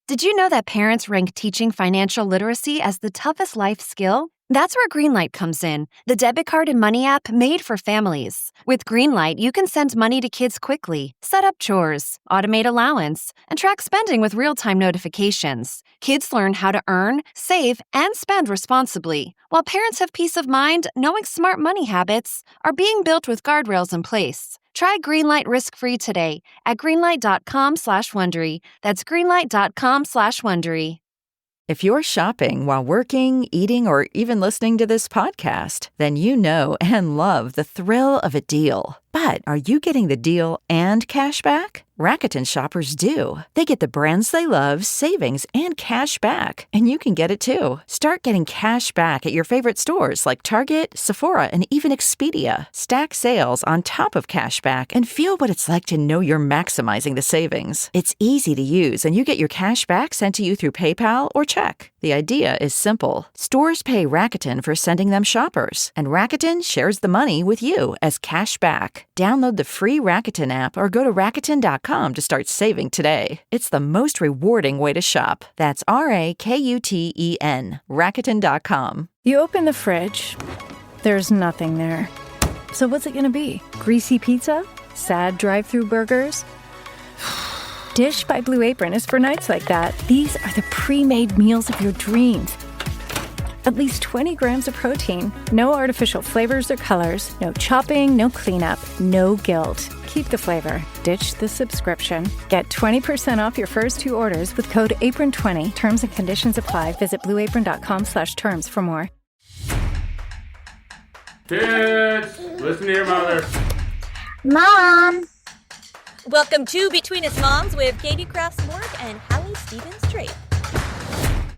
Did you know that parents rank teaching financial literacy as the toughest life skill? That's where Greenlight comes in, the debit card and money app made for families. With Greenlight, you can send money to kids quickly, set up chores, automate allowance, and track spending with real-time notifications. Kids learn how to earn, save, and spend responsibly, while parents have peace of mind knowing smart money habits are being built with guardrails in place. Try Greenlight risk-free today at greenlight.com/Wondery. That's greenlight.com/Wondery. If you're shopping while working, eating, or even listening to this podcast, then you know and love the thrill of a deal. But are you getting the deal and cash back? Rakuten shoppers do. They get the brands they love, savings, and cash back. And you can get it too. Start getting cash back at your favorite stores like Target, Sephora, and even Expedia. Stack sales on top of cash back and feel what it's like to know you're maximizing the savings. It's easy to use, and you get your cash back sent to you through PayPal or check. The idea is simple. Stores pay Rakuten for sending them shoppers, and Rakuten shares the money with you as cash back. Download the free Rakuten app or go to Rakuten.com to start saving today. It's the most rewarding way to shop. That's RAKUTEN. Rakuten.com. You open the fridge, there's nothing there. So what's it gonna be? Greasy pizza? Sad drive-through burgers? Dish by Blue Apron is for nights like that. These are the pre-made meals of your dreams. At least 20 grams of protein, no artificial flavors or colors, no chopping, no cleanup, no guilt. Keep the flavor, ditch the subscription. Get 20% off your first 2 orders with code APRON20. Terms and conditions apply. Visit blueapron.com/terms for more. Kids, listen to your mother. Mom! Welcome to Between Us Moms with Katie Crafts-Morg and Hallie Stevens-Drake.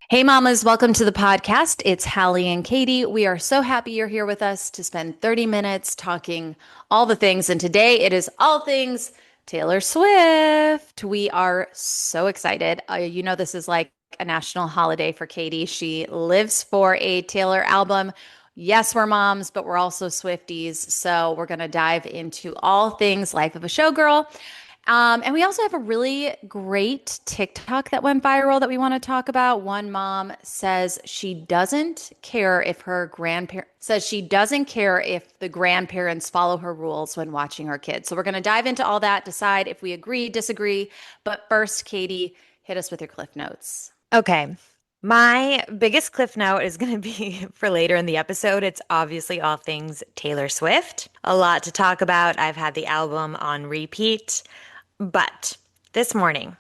Hey mamas, welcome to the podcast. It's Hallie and Katie. We are so happy you're here with us to spend 30 minutes talking all the things. And today it is all things Taylor Swift. We are so excited. You know, this is like a national holiday for Katie. She lives for a Taylor album. Yes, we're moms, but we're also Swifties. So we're going to dive into all things Life of a Showgirl. And we also have a really great TikTok that went viral that we want to talk about. One mom says she doesn't care if the grandparents follow her rules when watching her kids. So we're going to dive into all that, decide if we agree, disagree. But first, Katie, hit us with your Cliff Notes. Okay. My biggest Cliff Note is going to be for later in the episode. It's obviously all things Taylor Swift. A lot to talk about. I've had the album on repeat. But this morning,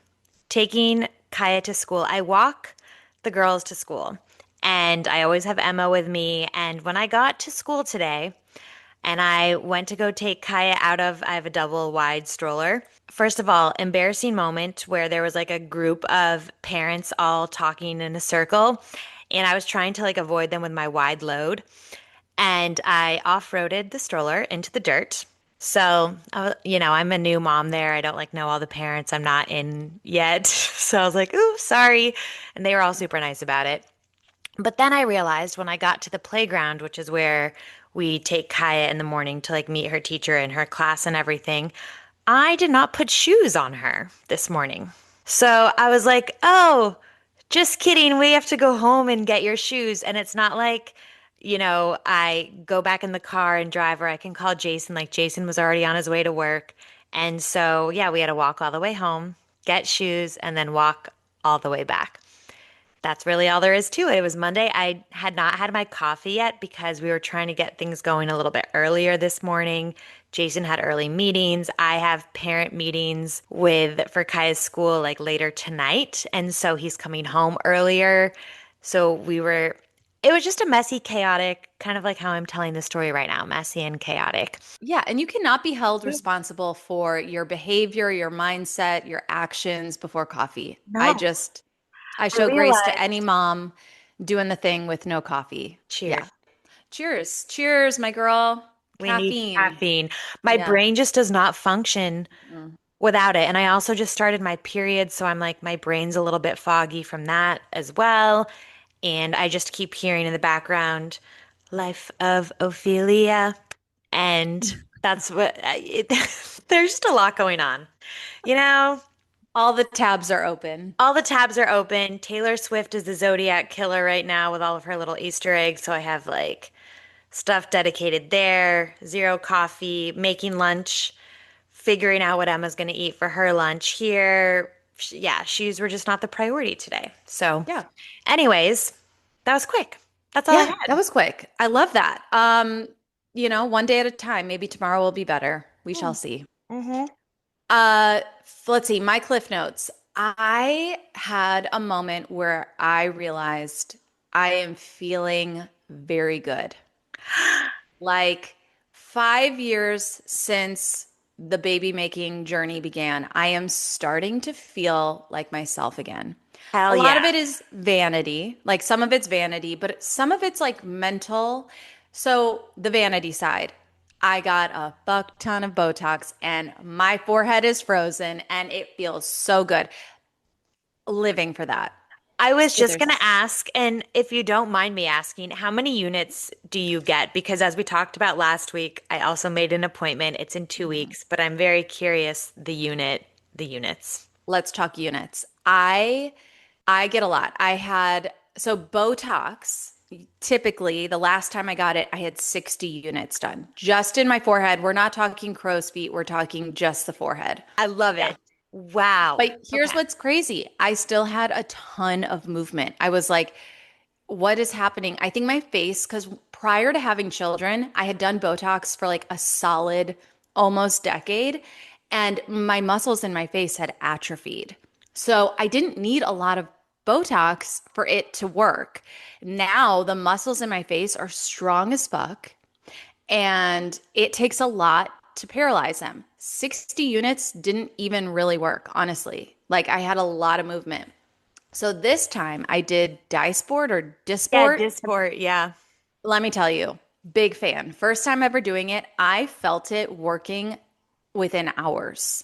taking Kaya to school, I walk the girls to school, and I always have Emma with me. And when I got to school today, and I went to go take Kaya I have a double wide stroller. First of all, embarrassing moment where there was like a group of parents all talking in a circle, and I was trying to like avoid them with my wide load. And I off-roaded the stroller into the dirt. So, I'm a new mom there. I don't know all the parents. I'm not in yet. So I was like, ooh, sorry. And they were all super nice about it. But then I realized when I got to the playground, which is where we take Kaya in the morning to meet her teacher and her class and everything, I did not put shoes on her this morning. So I was like, oh, just kidding. We have to go home and get your shoes. And it's not like, I go back in the car and drive, or I can call Jason. Jason was already on his way to work. And so, yeah, we had to walk all the way home, get shoes, and then walk all the way back. That's really all there is to it. It was Monday. I had not had my coffee yet because we were trying to get things going a little bit earlier this morning. Jason had early meetings. I have parent meetings for Kaya's school later tonight. And so he's coming home earlier. So it was just a messy, chaotic, kind of like how I'm telling the story right now, messy and chaotic. Yeah, and you cannot be held responsible for your behavior, your mindset, your actions before coffee. No. I show grace to any mom doing the thing with no coffee. Cheers. Yeah. Cheers, my girl. We need caffeine. My brain just does not function without it. And I also just started my period, so I'm my brain's a little bit foggy from that as well. And I just keep hearing in the background, Life of Ophelia. And that's what, there's just a lot going on, All the tabs are open. All the tabs are open. Taylor Swift is the Zodiac killer right now with all of her little Easter eggs. So I have like stuff dedicated there, zero coffee, making lunch, figuring out what Emma's going to eat for her lunch here. Yeah, shoes were just not the priority today. So, Yeah. anyways, that was quick. That's all I Yeah, had. that was quick. I love that. One day at a time. Maybe tomorrow will be better. We shall see. Mm-hmm. Let's see, my Cliff Notes. I had a moment where I realized I am feeling very good. Like 5 years since the baby making journey began, I am starting to feel like myself again. A Hell lot of yeah. it is vanity, like some of it's vanity, but some of it's like mental. So, the vanity side, I got a buck ton of Botox and my forehead is frozen and it feels so good living for that. I was So, just there's going to ask, and if you don't mind me asking, how many units do you get? Because as we talked about last week, I also made an appointment. It's in 2 weeks, but I'm very curious the units. let's talk units. I get a lot. I had so Botox, typically the last time I got it, I had 60 units done just in my forehead. We're not talking crow's feet, we're talking just the forehead. I love Yeah. it. Wow. But here's Okay. what's crazy. I still had a ton of movement. I was like, what is happening? I think my face, because prior to having children, I had done Botox for like a solid almost decade, and my muscles in my face had atrophied. So I didn't need a lot of Botox for it to work. Now the muscles in my face are strong as fuck, and it takes a lot to paralyze them. 60 units didn't even really work, honestly. Like I had a lot of movement. So this time I did Dysport or Yeah, Dysport. Dysport. Yeah. Let me tell you, big fan. First time ever doing it, I felt it working within hours.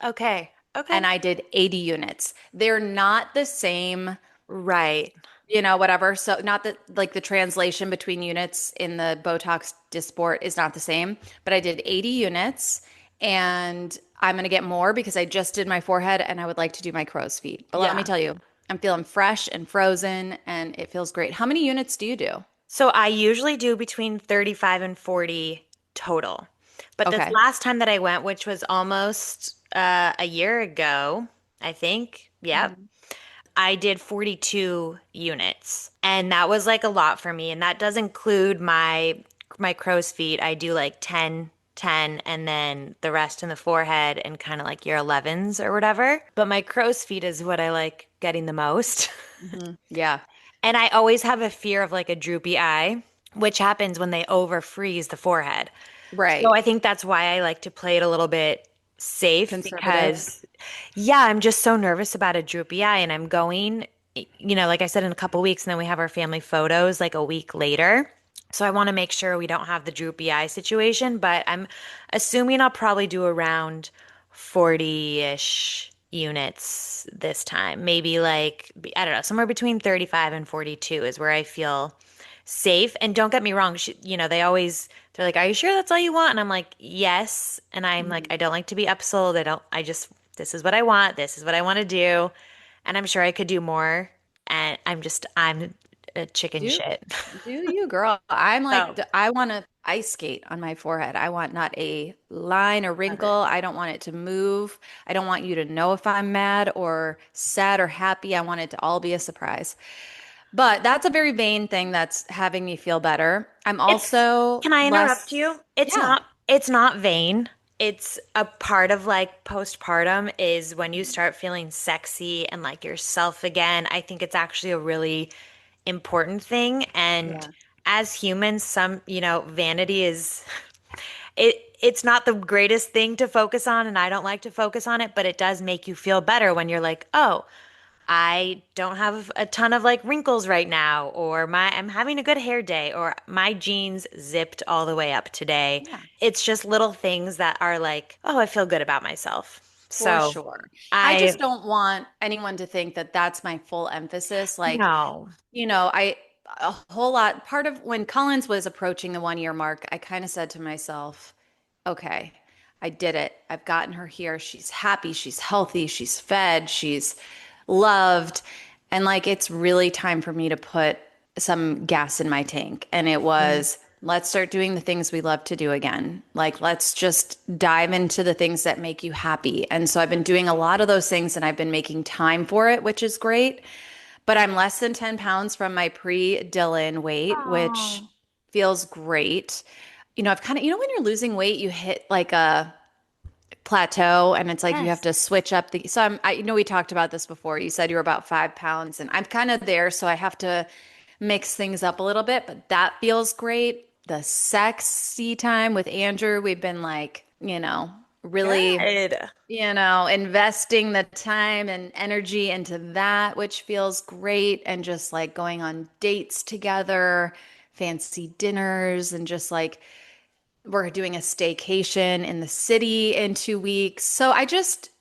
Okay. Okay. And I did 80 units. They're not the same, Right. whatever. So not that like the translation between units in the Botox Dysport is not the same, but I did 80 units and I'm going to get more because I just did my forehead and I would like to do my crow's feet. But let me Yeah. tell you, I'm feeling fresh and frozen and it feels great. How many units do you do? So I usually do between 35 and 40 total. But this Okay. last time that I went, which was almost a year ago, I think. Yep. Mhm. I did 42 units. And that was like a lot for me. And that does include my crow's feet. I do like 10, 10, and then the rest in the forehead and kind of like your 11s or whatever. But my crow's feet is what I like getting the most. Yeah. And I always have a fear of like a droopy eye, which happens when they over freeze the forehead. So Right. I think that's why I like to play it a little bit safe Conservative. because, yeah, I'm just so nervous about a droopy eye. And I'm going, like I said, in a couple weeks, and then we have our family photos like a week later. So I want to make sure we don't have the droopy eye situation, but I'm assuming I'll probably do around 40-ish units this time. Maybe like, I don't know, somewhere between 35 and 42 is where I feel safe. And don't get me wrong, they're like, "Are you sure that's all you want?" And I'm like, "Yes." And I'm like, Mhm. I don't like to be upsold. This is what I want. This is what I want to do. And I'm sure I could do more. And I'm a chicken Do shit. do you, girl? I'm like, So, I want to ice skate on my forehead. I want not a line, a love wrinkle. it. I don't want it to move. I don't want you to know if I'm mad or sad or happy. I want it to all be a surprise. But that's a very vain thing that's having me feel better. I'm It's, also can I interrupt less, you? yeah. It's not vain. It's a part of like postpartum is when you start feeling sexy and like yourself again. I think it's actually a really important thing. And Yeah. as humans, vanity is it's not the greatest thing to focus on, and I don't like to focus on it, but it does make you feel better when you're like, oh, I don't have a ton of like wrinkles right now, or I'm having a good hair day, or my jeans zipped all the way up today. Yeah. It's just little things that are like, oh, I feel good about myself. For So sure. I I just don't want anyone to think that that's my full emphasis. Like, no. I a whole lot part of when Collins was approaching the 1 year mark, I kind of said to myself, okay, I did it. I've gotten her here. She's happy. She's healthy. She's fed. She's loved. And like, it's really time for me to put some gas in my tank. And it was, let's start doing the things we love to do again. Like, let's just dive into the things that make you happy. And so I've been doing a lot of those things and I've been making time for it, which is great. But I'm less than 10 pounds from my pre-Dylan weight, which feels great. I've kind of, when you're losing weight, you hit like a plateau and it's like you have Yes. to switch up so I know we talked about this before. You said you were about 5 pounds and I'm kind of there. So I have to mix things up a little bit, but that feels great. The sexy time with Andrew, we've been like, really, Good. investing the time and energy into that, which feels great. And just like going on dates together, fancy dinners, and just like we're doing a staycation in the city in 2 weeks. So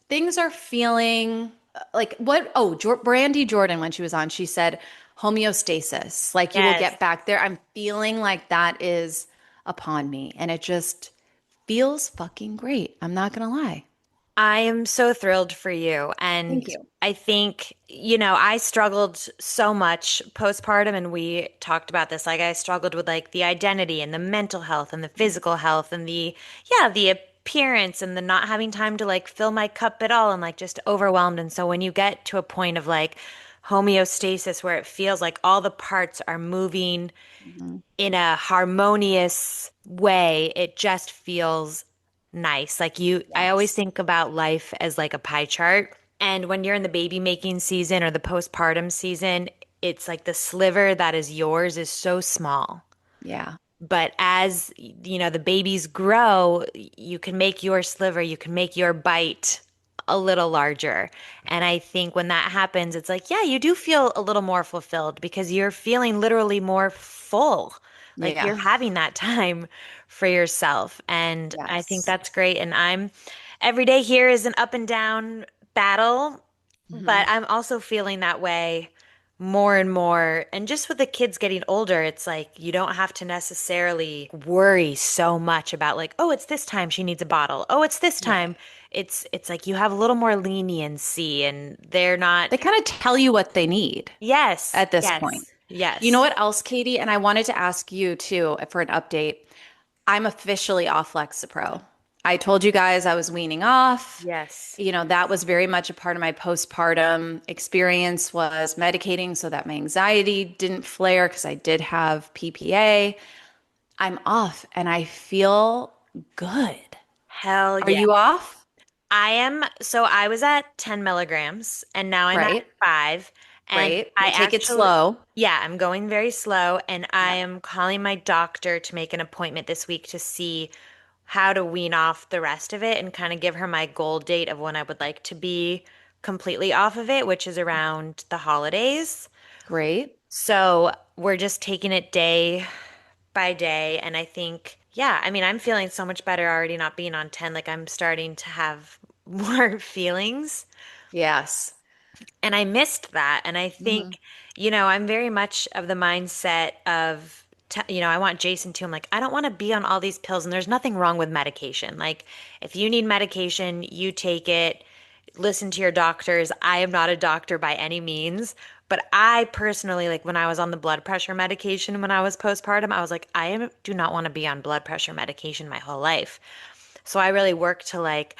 things are feeling like what? Oh, Brandy Jordan, when she was on, she said homeostasis, like you will Yes. get back there. I'm feeling like that is upon me. And it just feels fucking great. I'm not going to lie. I am so thrilled for you. And Thank you. I think, I struggled so much postpartum and we talked about this. Like I struggled with like the identity and the mental health and the physical health and the appearance and the not having time to like fill my cup at all and like just overwhelmed. And so when you get to a point of like homeostasis where it feels like all the parts are moving in a harmonious way, it just feels nice. I always Yes. think about life as like a pie chart. And when you're in the baby making season or the postpartum season, it's like the sliver that is yours is so small. Yeah. But as the babies grow, you can make your sliver, you can make your bite a little larger. And I think when that happens, it's like, yeah, you do feel a little more fulfilled because you're feeling literally more full. Like Yeah. you're having that time for yourself. And I think Yes. that's great. And every day here is an up and down battle, Hmm. but I'm also feeling that way more and more. And just with the kids getting older, it's like you don't have to necessarily worry so much about like, oh, it's this time she needs a bottle. Oh, it's this Yeah. time. It's like you have a little more leniency and they're not. They kind of tell you what they need Yes, at this point. yes, You know yes. what else, Katie? And I wanted to ask you too for an update. I'm officially off Lexapro. I told you guys I was weaning off. Yes. That was very much a part of my postpartum experience was medicating so that my anxiety didn't flare because I did have PPA. I'm off and I feel good. Hell Are yeah. you off? I was at 10 milligrams and now I'm at Right. 5. And Right. I We'll take it actually, slow. yeah, I'm going very slow. And I Yeah. am calling my doctor to make an appointment this week to see how to wean off the rest of it and kind of give her my goal date of when I would like to be completely off of it, which is around the holidays. Great. So we're just taking it day by day. And I think, yeah, I mean, I'm feeling so much better already not being on 10. Like I'm starting to have more feelings. Yes. And I missed that. And I Hmm. think, I'm very much of the mindset of, I want Jason to. I'm like, I don't want to be on all these pills. And there's nothing wrong with medication. Like, if you need medication, you take it, listen to your doctors. I am not a doctor by any means. But I personally, like when I was on the blood pressure medication when I was postpartum, I was like, do not want to be on blood pressure medication my whole life. So I really work to like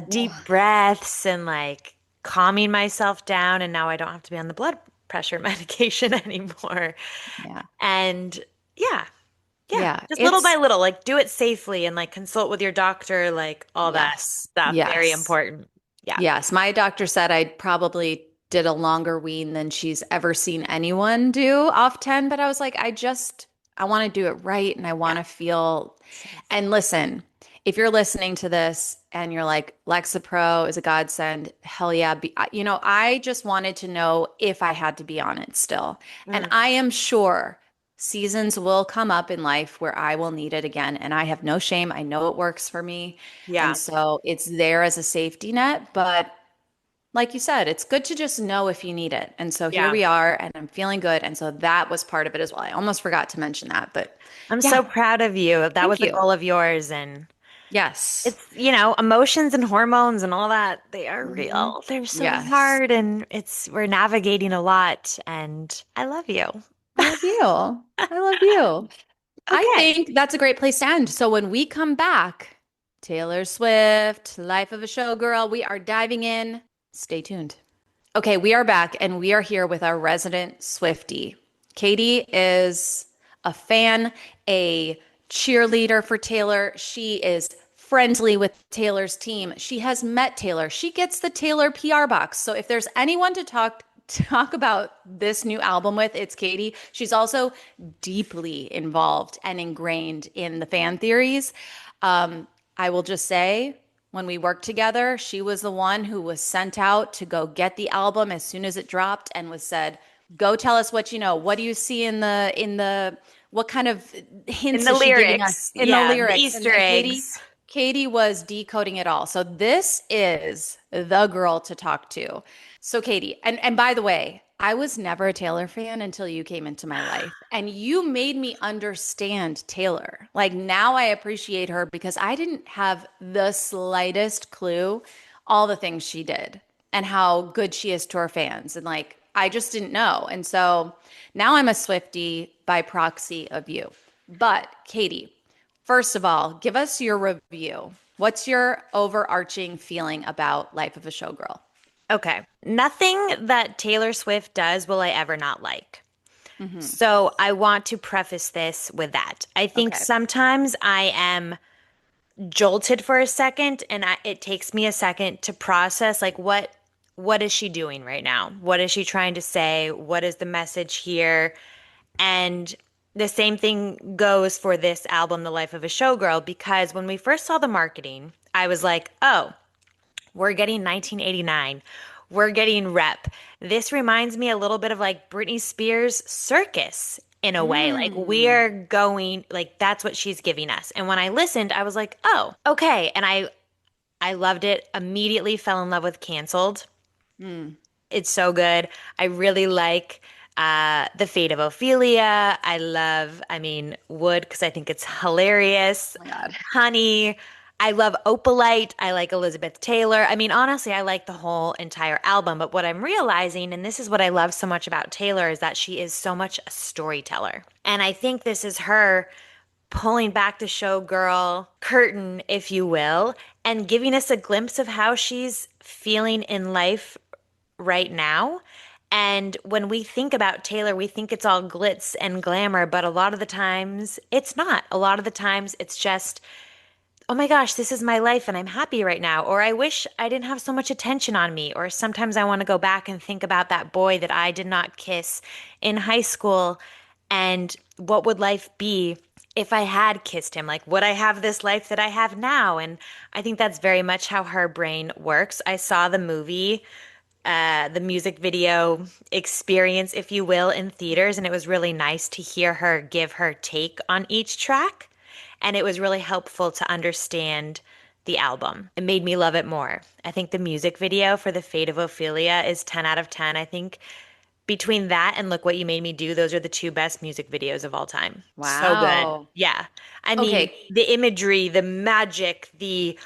deep breaths and like calming myself down. And now I don't have to be on the blood pressure medication anymore. Yeah. And yeah, yeah, Yeah. just little by little, like do it safely and like consult with your doctor, like all that Yes. stuff. Very Yes. important. Yeah. Yes. My doctor said I probably did a longer wean than she's ever seen anyone do off 10, but I was like, I want to do it right and I want Yeah. to feel. And listen, if you're listening to this and you're like, Lexapro is a godsend, hell yeah. I just wanted to know if I had to be on it still. And Mm. I am sure seasons will come up in life where I will need it again. And I have no shame. I know it works for me. And Yeah. so it's there as a safety net. But like you said, it's good to just know if you need it. And so here Yeah. we are, and I'm feeling good. And so that was part of it as well. I almost forgot to mention that. But I'm yeah, so proud of you. That thank was a you. goal of yours. And Yes. It's, emotions and hormones and all that, they are Hmm. real. They're so Yes. hard and we're navigating a lot and I love you. I love you. I love you. I Okay. think that's a great place to end. So when we come back, Taylor Swift, Life of a Showgirl, we are diving in. Stay tuned. Okay, we are back and we are here with our resident Swiftie. Katie is a fan, a cheerleader for Taylor. She is friendly with Taylor's team. She has met Taylor. She gets the Taylor PR box. So if there's anyone to talk about this new album with, it's Katie. She's also deeply involved and ingrained in the fan theories. I will just say, when we worked together, she was the one who was sent out to go get the album as soon as it dropped and was said, "Go tell us what you know. What do you see in the what kind of In hints the is she giving lyrics. us in the Yeah, the lyrics?" And, Easter and eggs. Katie was decoding it all. So this is the girl to talk to. So Katie, and by the way, I was never a Taylor fan until you came into my life. And you made me understand Taylor. Like now I appreciate her because I didn't have the slightest clue all the things she did and how good she is to her fans. And like I just didn't know. And so now I'm a Swiftie by proxy of you. But Katie, first of all, give us your review. What's your overarching feeling about Life of a Showgirl? Okay. Nothing that Taylor Swift does will I ever not like. Hmm. So I want to preface this with that. I think Okay. sometimes I am jolted for a second and it takes me a second to process like what is she doing right now? What is she trying to say? What is the message here? And the same thing goes for this album, The Life of a Showgirl, because when we first saw the marketing, I was like, oh, we're getting 1989. We're getting rep. This reminds me a little bit of like Britney Spears' Circus in a way. Like Mm. we're going, like that's what she's giving us. And when I listened, I was like, oh, okay. And I loved it. Immediately fell in love with Canceled. Mm. It's so good. I really like The Fate of Ophelia. I mean, Wood, because I think it's hilarious. Oh my God. Honey. I love Opalite. I like Elizabeth Taylor. I mean, honestly, I like the whole entire album. But what I'm realizing, and this is what I love so much about Taylor, is that she is so much a storyteller. And I think this is her pulling back the showgirl curtain, if you will, and giving us a glimpse of how she's feeling in life right now. And when we think about Taylor, we think it's all glitz and glamour, but a lot of the times it's not. A lot of the times it's just, oh my gosh, this is my life and I'm happy right now. Or I wish I didn't have so much attention on me. Or sometimes I want to go back and think about that boy that I did not kiss in high school. And what would life be if I had kissed him? Like, would I have this life that I have now? And I think that's very much how her brain works. I saw the movie the music video experience, if you will, in theaters. And it was really nice to hear her give her take on each track. And it was really helpful to understand the album. It made me love it more. I think the music video for The Fate of Ophelia is 10 out of 10. I think between that and Look What You Made Me Do, those are the two best music videos of all time. So good. Wow. Yeah. I mean, Okay. the imagery, the magic, the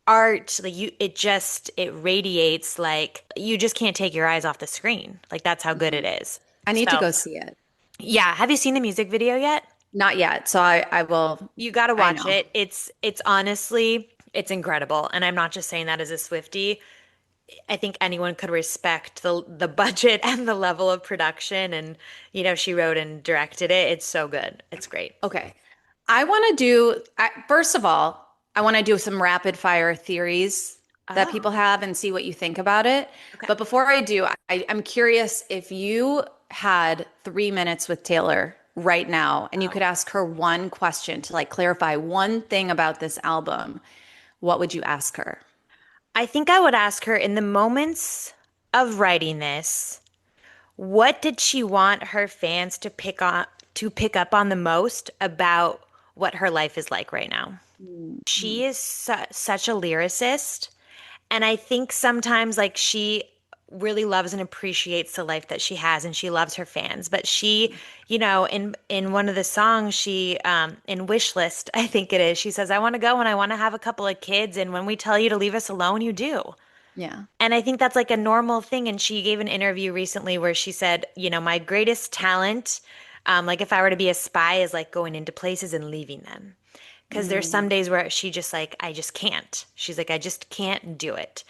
art, like it radiates like you just can't take your eyes off the screen. Like that's how good it is. I need to So, go see it. yeah, have you seen the music video yet? Not yet. So I will. You got to I watch know. it. It's honestly, it's incredible. And I'm not just saying that as a Swiftie. I think anyone could respect the budget and the level of production and she wrote and directed it. It's so good. It's great. Okay. I want to first of all, I want to do some rapid fire theories that Oh, people have and see what you think about it. okay. But before I do, I'm curious if you had 3 minutes with Taylor right now and you could ask her one question to like clarify one thing about this album, what would you ask her? I think I would ask her in the moments of writing this, what did she want her fans to pick up on the most about what her life is like right now? Mm-hmm. She is such a lyricist, and I think sometimes like she really loves and appreciates the life that she has, and she loves her fans. But she, in one of the songs, she in Wish List, I think it is, she says, "I want to go and I want to have a couple of kids, and when we tell you to leave us alone, you do." Yeah. And I think that's like a normal thing. And she gave an interview recently where she said, my greatest talent, like if I were to be a spy, is like going into places and leaving them. Because there's some days where she just like, I just can't. She's like, I just can't do it.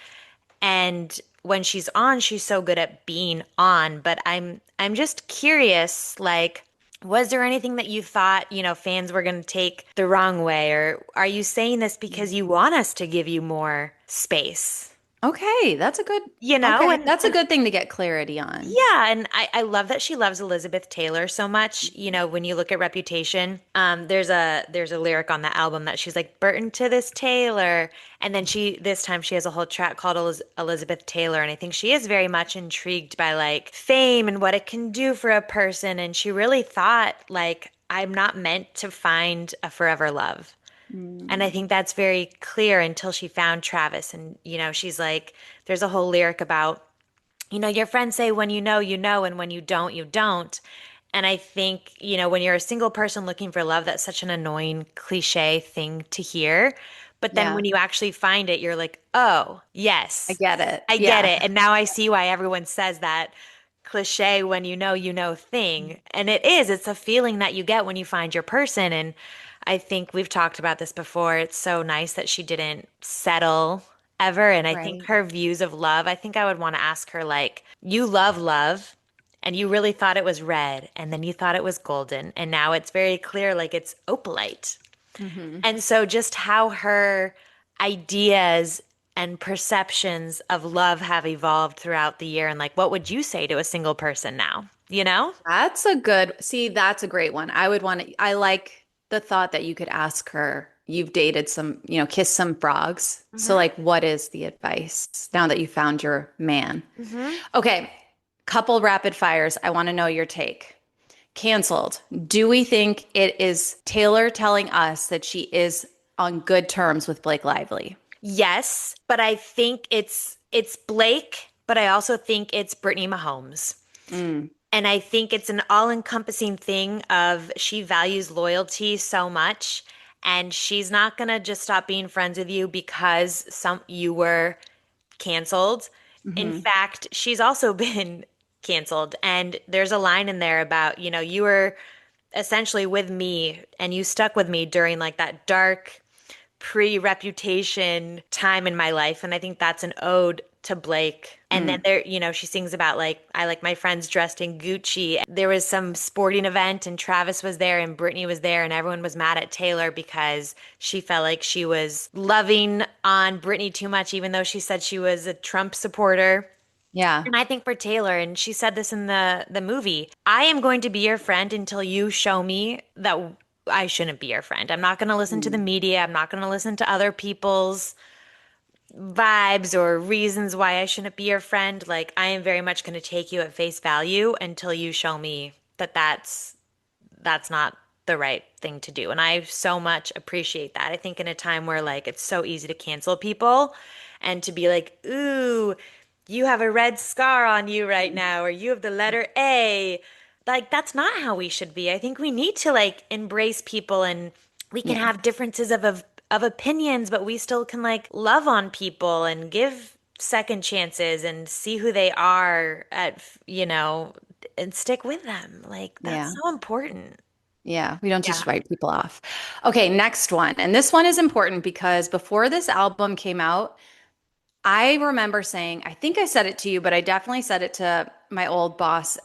And when she's on, she's so good at being on. But I'm just curious, like, was there anything that you thought, fans were going to take the wrong way? Or are you saying this because you want us to give you more space? Okay, that's a good, that's a good thing to get clarity on. Yeah, and I love that she loves Elizabeth Taylor so much. When you look at Reputation, there's a lyric on the album that she's like, "Burton to this Taylor," and then this time she has a whole track called Elizabeth Taylor, and I think she is very much intrigued by like fame and what it can do for a person, and she really thought like, I'm not meant to find a forever love. And I think that's very clear until she found Travis. And, she's like, there's a whole lyric about, your friends say when you know, and when you don't, you don't. And I think, when you're a single person looking for love, that's such an annoying cliche thing to hear. But then when you actually find it, you're like, oh, yes. I get it. I get it. And now I see why everyone says that cliche when you know thing. And it's a feeling that you get when you find your person. And I think we've talked about this before. It's so nice that she didn't settle ever. And I think her views of love, I think I would want to ask her, like, you love love and you really thought it was red and then you thought it was golden. And now it's very clear, like it's opalite. And so just how her ideas and perceptions of love have evolved throughout the year. And like, what would you say to a single person now? That's a great one. I like the thought that you could ask her, you've dated some, kissed some frogs. So like, what is the advice now that you found your man? Okay. Couple rapid fires. I want to know your take. Canceled. Do we think it is Taylor telling us that she is on good terms with Blake Lively? Yes, but I think it's Blake, but I also think it's Brittany Mahomes. And I think it's an all-encompassing thing of she values loyalty so much, and she's not going to just stop being friends with you because you were canceled. In fact, she's also been canceled. And there's a line in there about, you were essentially with me and you stuck with me during like that dark pre-Reputation time in my life. And I think that's an ode to Blake. And then there, she sings about like, I like my friends dressed in Gucci. There was some sporting event and Travis was there and Brittany was there and everyone was mad at Taylor because she felt like she was loving on Brittany too much, even though she said she was a Trump supporter. Yeah. And I think for Taylor, and she said this in the movie, I am going to be your friend until you show me that I shouldn't be your friend. I'm not going to listen to the media. I'm not going to listen to other people's vibes or reasons why I shouldn't be your friend. Like, I am very much going to take you at face value until you show me that that's not the right thing to do. And I so much appreciate that. I think in a time where like it's so easy to cancel people and to be like, ooh, you have a red scar on you right now, or you have the letter A. Like, that's not how we should be. I think we need to like embrace people, and we can have differences of opinions, but we still can like love on people and give second chances and see who they are and stick with them. Like, that's so important. Yeah, we don't just write people off. Okay, next one. And this one is important because before this album came out, I remember saying, I think I said it to you, but I definitely said it to my old boss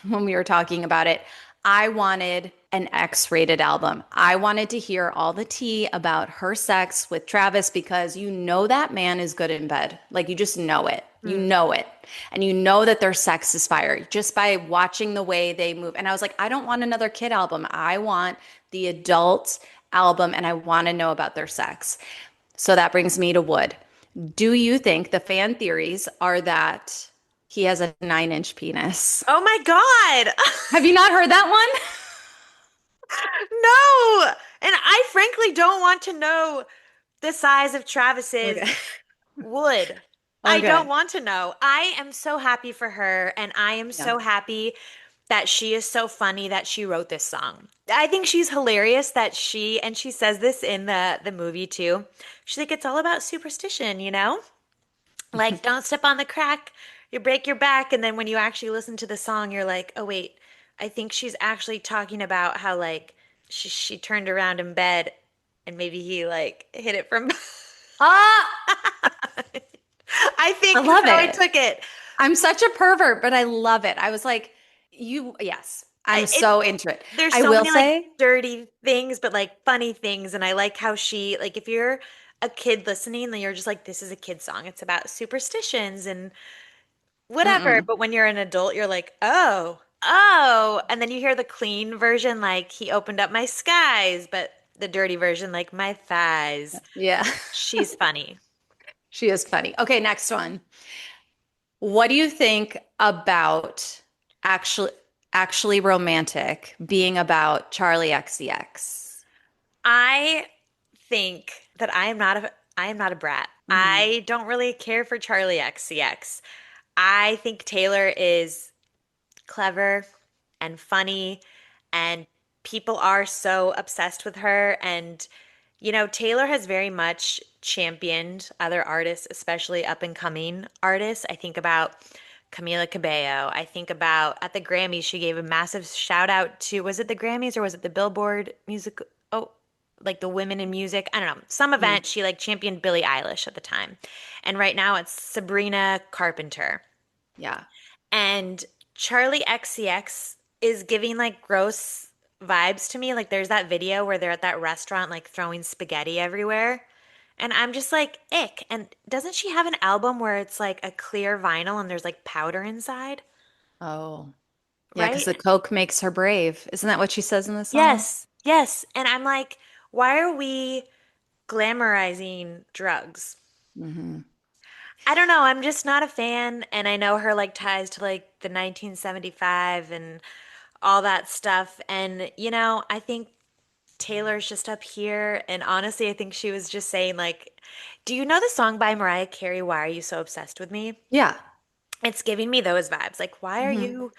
when we were talking about it. I wanted an X-rated album. I wanted to hear all the tea about her sex with Travis because that man is good in bed. Like, you just know it. You know it. And you know that their sex is fire just by watching the way they move. And I was like, I don't want another kid album. I want the adult album, and I want to know about their sex. So that brings me to Wood. Do you think the fan theories are that he has a 9-inch penis? Oh my God. Have you not heard that one? No. And I frankly don't want to know the size of Travis's wood. I Okay. don't want to know. I am so happy for her, and I am Yeah. so happy that she is so funny that she wrote this song. I think she's hilarious that and she says this in the movie too. She's like, it's all about superstition, you know? Like, don't step on the crack, you break your back. And then when you actually listen to the song, you're like, oh wait, I think she's actually talking about how like she turned around in bed and maybe he like hit it from Ah, I I think that's love how I it. took it. I'm such a pervert, but I love it. I was like, yes, I'm It so into it. there's I so will many like say, dirty things, but like funny things. And I like how she like if you're a kid listening, then you're just like, this is a kid song. It's about superstitions and whatever. mm-mm. But when you're an adult, you're like, oh, oh. And then you hear the clean version, like he opened up my skies, but the dirty version, like my thighs. Yeah, She's funny. she is funny. Okay, next one. What do you think about actually actually romantic being about Charlie XCX? I think that I am not a brat. Hmm. I don't really care for Charli XCX. I think Taylor is clever and funny, and people are so obsessed with her. And, you know, Taylor has very much championed other artists, especially up and coming artists. I think about Camila Cabello. I think about at the Grammys, she gave a massive shout out to, was it the Grammys or was it the Billboard music? Oh, like the women in music. I don't know. Some event, she like championed Billie Eilish at the time. And right now it's Sabrina Carpenter. Yeah. And Charlie XCX is giving like gross vibes to me. Like there's that video where they're at that restaurant like throwing spaghetti everywhere. And I'm just like, ick. And doesn't she have an album where it's like a clear vinyl and there's like powder inside? Oh. Yeah, because Right? the Coke makes her brave. Isn't that what she says in the song? Yes. Yes. And I'm like, why are we glamorizing drugs? Hmm. I don't know. I'm just not a fan. And I know her like ties to like the 1975 and all that stuff. And, you know, I think Taylor's just up here. And honestly, I think she was just saying, like, do you know the song by Mariah Carey, Why Are You So Obsessed with Me? Yeah. It's giving me those vibes. Like, why are Hmm. you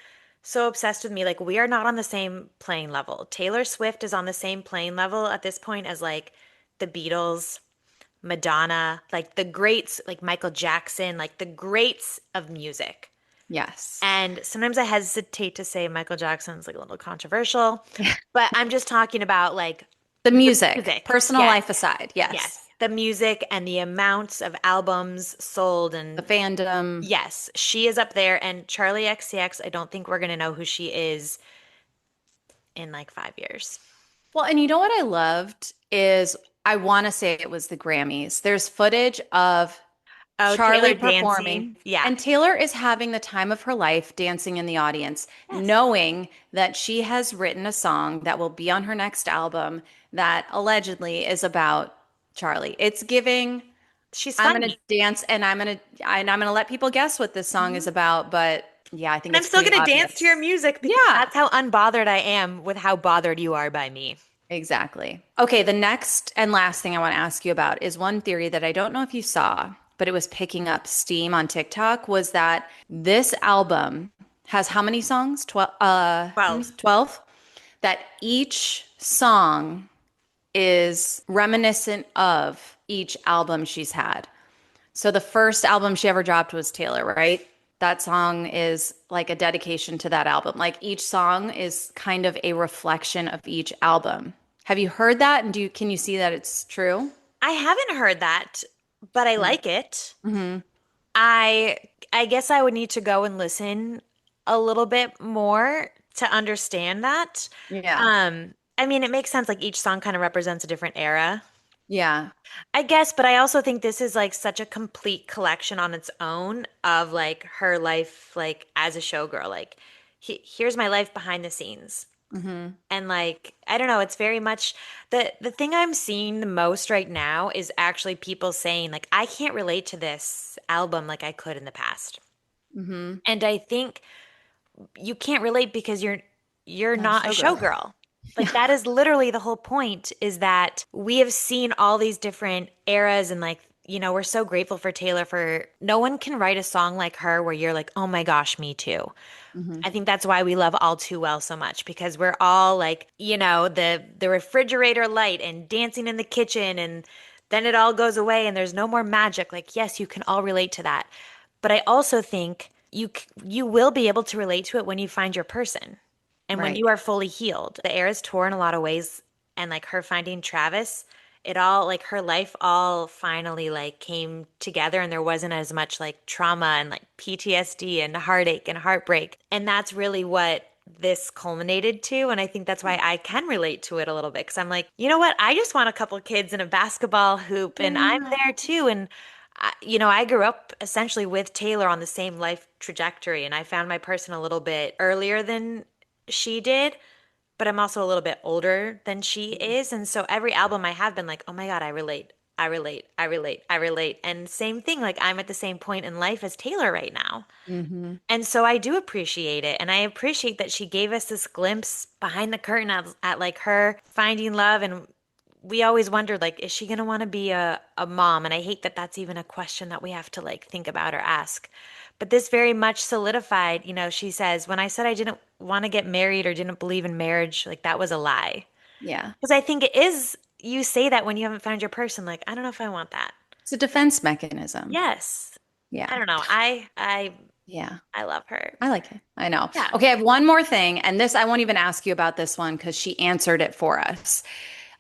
so obsessed with me? Like, we are not on the same playing level. Taylor Swift is on the same playing level at this point as like the Beatles, Madonna, like the greats, like Michael Jackson, like the greats of music. Yes. And sometimes I hesitate to say Michael Jackson's like a little controversial, but I'm just talking about like The the music, music. personal Yes. life aside. Yes. Yes. The music and the amounts of albums sold. The And fandom. yes, she is up there. And Charlie XCX, I don't think we're going to know who she is in like 5 years. Well, and you know what I loved is I want to say it was the Grammys. There's footage of Oh, Taylor Charlie performing, dancing. Yeah. and Taylor is having the time of her life dancing in the audience, Yes. knowing that she has written a song that will be on her next album that allegedly is about Charlie. It's giving, She's I'm going to funny. dance and I'm going to let people guess what this song is about, but yeah, I think And I'm it's still pretty going to dance to your obvious. music because Yeah. that's how unbothered I am with how bothered you are by me. Exactly. Okay, the next and last thing I want to ask you about is one theory that I don't know if you saw, but it was picking up steam on TikTok was that this album has how many songs? 12 how many? 12. 12? That each song is reminiscent of each album she's had. So the first album she ever dropped was Taylor, right? That song is like a dedication to that album. Like each song is kind of a reflection of each album. Have you heard that? And can you see that it's true? I haven't heard that, but I like it. Mm-hmm. I I guess I would need to go and listen a little bit more to understand that. Yeah. I mean, it makes sense like each song kind of represents a different era. Yeah. I guess, but I also think this is like such a complete collection on its own of like her life like as a showgirl. Like here's my life behind the scenes. Mm-hmm. And like I don't know, it's very much the thing I'm seeing the most right now is actually people saying like I can't relate to this album like I could in the past. Mm-hmm. And I think you can't relate because you're Not a not a showgirl. showgirl. Like that is literally the whole point is that we have seen all these different eras and like we're so grateful for Taylor for no one can write a song like her where you're like, oh my gosh, me too. I think that's why we love All Too Well so much because we're all like, the refrigerator light and dancing in the kitchen and then it all goes away and there's no more magic. Like, yes, you can all relate to that. But I also think you will be able to relate to it when you find your person and when Right. you are fully healed. The air is tore in a lot of ways and like her finding Travis, it all like her life all finally like came together and there wasn't as much like trauma and like PTSD and heartache and heartbreak. And that's really what this culminated to. And I think that's why I can relate to it a little bit because I'm like, you know what? I just want a couple kids in a basketball hoop and I'm there too. And I grew up essentially with Taylor on the same life trajectory, and I found my person a little bit earlier than she did, but I'm also a little bit older than she is. And so every album I have been like, oh my God, I relate. I relate. I relate. I relate. And same thing, like I'm at the same point in life as Taylor right now. Mm-hmm. And so I do appreciate it. And I appreciate that she gave us this glimpse behind the curtain at like her finding love. And we always wondered, like, is she going to want to be a mom? And I hate that that's even a question that we have to like think about or ask. But this very much solidified, she says, when I said I didn't want to get married or didn't believe in marriage, like that was a lie. Yeah. Because I think it is, you say that when you haven't found your person, like, I don't know if I want that. It's a defense mechanism. Yes. I Yeah. don't know. Yeah. I love her. I like it. I know. Yeah. Okay, I have one more thing, and this I won't even ask you about this one because she answered it for us.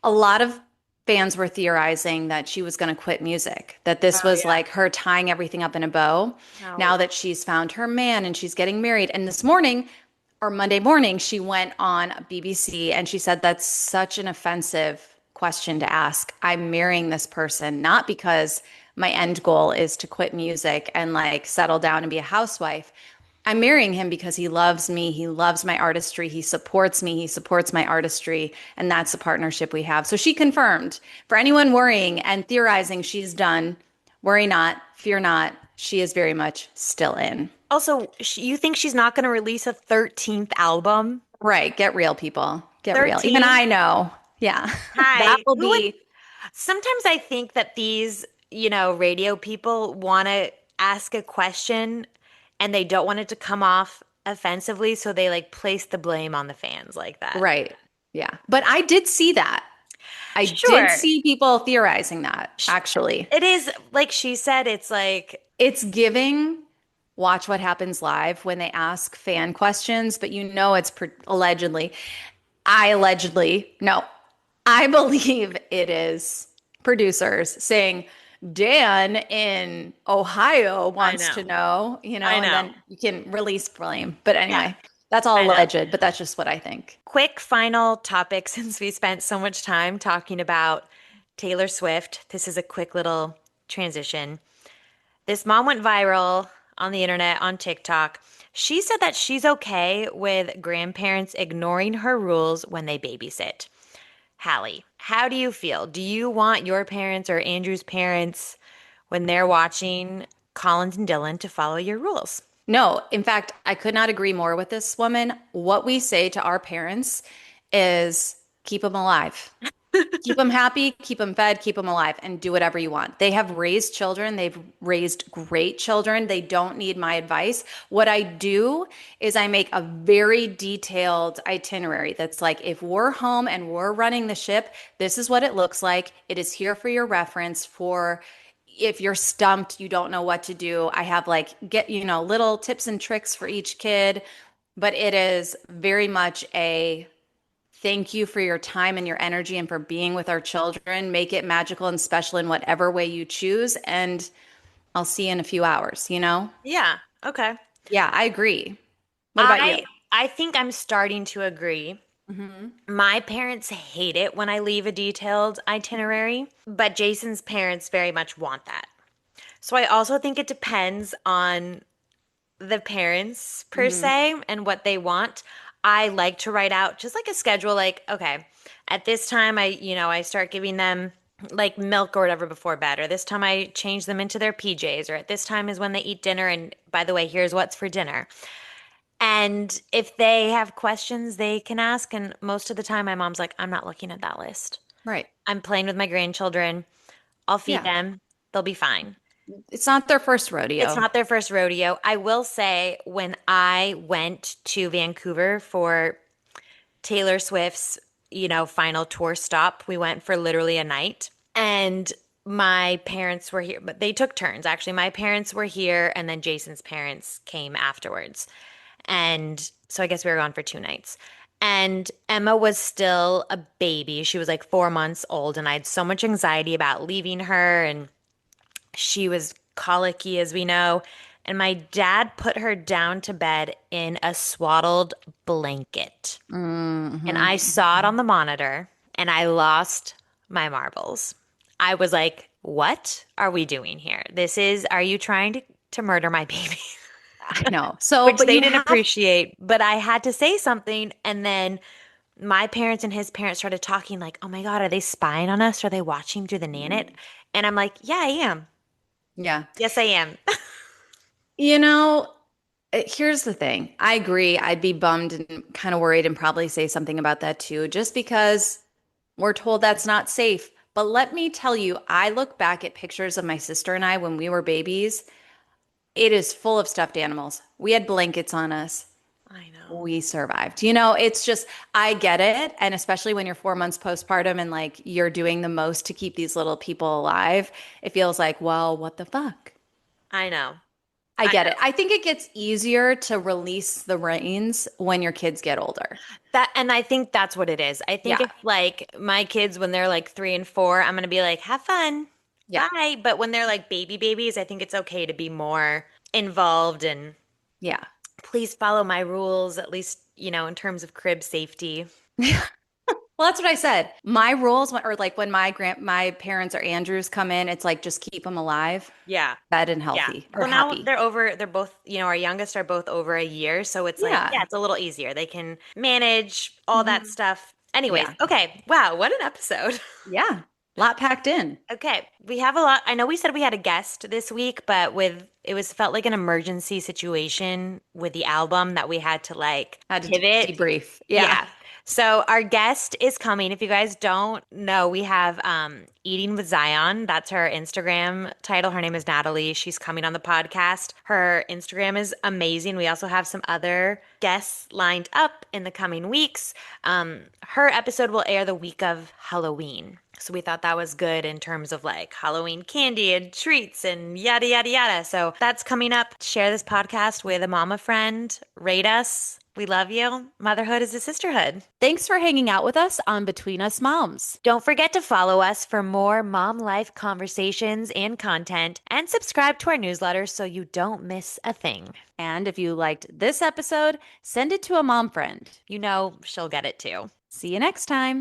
A lot of fans were theorizing that she was going to quit music, that this was like her tying everything up in a bow. No. Now that she's found her man and she's getting married. And this morning or Monday morning, she went on BBC and she said that's such an offensive question to ask. I'm marrying this person not because my end goal is to quit music and like settle down and be a housewife. I'm marrying him because he loves me. He loves my artistry. He supports me. He supports my artistry. And that's the partnership we have. So she confirmed for anyone worrying and theorizing she's done, worry not, fear not. She is very much still in. Also, you think she's not going to release a 13th album? Right. Get real, people. Get 13? real. Even I know. Yeah. Hi. That will Who would- be. Sometimes I think that these, radio people want to ask a question and they don't want it to come off offensively, so they like place the blame on the fans like that. Right. Yeah. But I did see that. I Sure. did see people theorizing that, actually. It is, like she said, it's like, It's giving Watch What Happens Live when they ask fan questions, but it's allegedly. No, I believe it is producers saying, Dan in Ohio wants to know, I know. and then you can release blame. But anyway, that's all I know. alleged, but that's just what I think. quick final topic since we spent so much time talking about Taylor Swift. This is a quick little transition. This mom went viral on the internet, on TikTok. She said that she's okay with grandparents ignoring her rules when they babysit. Hallie, how do you feel? Do you want your parents or Andrew's parents, when they're watching Collins and Dylan, to follow your rules? No, in fact, I could not agree more with this woman. What we say to our parents is keep them alive. Keep them happy, keep them fed, keep them alive, and do whatever you want. They have raised children. They've raised great children. They don't need my advice. What I do is I make a very detailed itinerary that's like, if we're home and we're running the ship, this is what it looks like. It is here for your reference for if you're stumped, you don't know what to do. I have like, little tips and tricks for each kid, but it is very much a thank you for your time and your energy and for being with our children. Make it magical and special in whatever way you choose. And I'll see you in a few hours, Yeah. Okay. Yeah, I agree. What about you? I think I'm starting to agree. My parents hate it when I leave a detailed itinerary, but Jason's parents very much want that. So I also think it depends on the parents per se and what they want. I like to write out just like a schedule, like, okay, at this time I start giving them like milk or whatever before bed, or this time I change them into their PJs, or at this time is when they eat dinner, and by the way, here's what's for dinner. And if they have questions, they can ask. And most of the time, my mom's like, I'm not looking at that list. Right. I'm playing with my grandchildren. I'll feed Yeah. them. They'll be fine. It's not their first rodeo. It's not their first rodeo. I will say when I went to Vancouver for Taylor Swift's, final tour stop, we went for literally a night and my parents were here, but they took turns. Actually, my parents were here and then Jason's parents came afterwards. And so I guess we were gone for 2 nights. And Emma was still a baby. She was like 4 months old and I had so much anxiety about leaving her and she was colicky, as we know. And my dad put her down to bed in a swaddled blanket. And I saw it on the monitor and I lost my marbles. I was like, what are we doing here? Are you trying to murder my baby? I know. So, Which but they you didn't have- appreciate. But I had to say something. And then my parents and his parents started talking like, oh my God, are they spying on us? Are they watching through the nanit? And I'm like, yeah, I am. Yeah. Yes, I am. Here's the thing. I agree. I'd be bummed and kind of worried and probably say something about that too, just because we're told that's not safe. But let me tell you, I look back at pictures of my sister and I when we were babies. It is full of stuffed animals. We had blankets on us. I know. We survived. It's just, I get it. And especially when you're 4 months postpartum and like you're doing the most to keep these little people alive, it feels like, well, what the fuck? I know. I get it. I think it gets easier to release the reins when your kids get older. And I think that's what it is. I think Yeah. if like my kids, when they're like 3 and 4, I'm going to be like, have fun. Yeah. Bye. But when they're like babies, I think it's okay to be more involved and Yeah. please follow my rules, at least, in terms of crib safety. Well, that's what I said. My rules are like when my parents or Andrews come in, it's like just keep them alive, Yeah. fed and Yeah. healthy or Well, now happy. they're both, our youngest are both over a year. So it's like, Yeah. it's a little easier. They can manage all that stuff. Anyways, Yeah. okay. Wow. What an episode. Yeah. Lot packed in. Okay, we have a lot. I know we said we had a guest this week, but felt like an emergency situation with the album that we had to Had to pivot. debrief. Yeah. So our guest is coming. If you guys don't know, we have Eating with Zion. That's her Instagram title. Her name is Natalie. She's coming on the podcast. Her Instagram is amazing. We also have some other guests lined up in the coming weeks. Her episode will air the week of Halloween. So we thought that was good in terms of like Halloween candy and treats and yada, yada, yada. So that's coming up. Share this podcast with a mama friend. Rate us. We love you. Motherhood is a sisterhood. Thanks for hanging out with us on Between Us Moms. Don't forget to follow us for more mom life conversations and content, and subscribe to our newsletter so you don't miss a thing. And if you liked this episode, send it to a mom friend. She'll get it too. See you next time.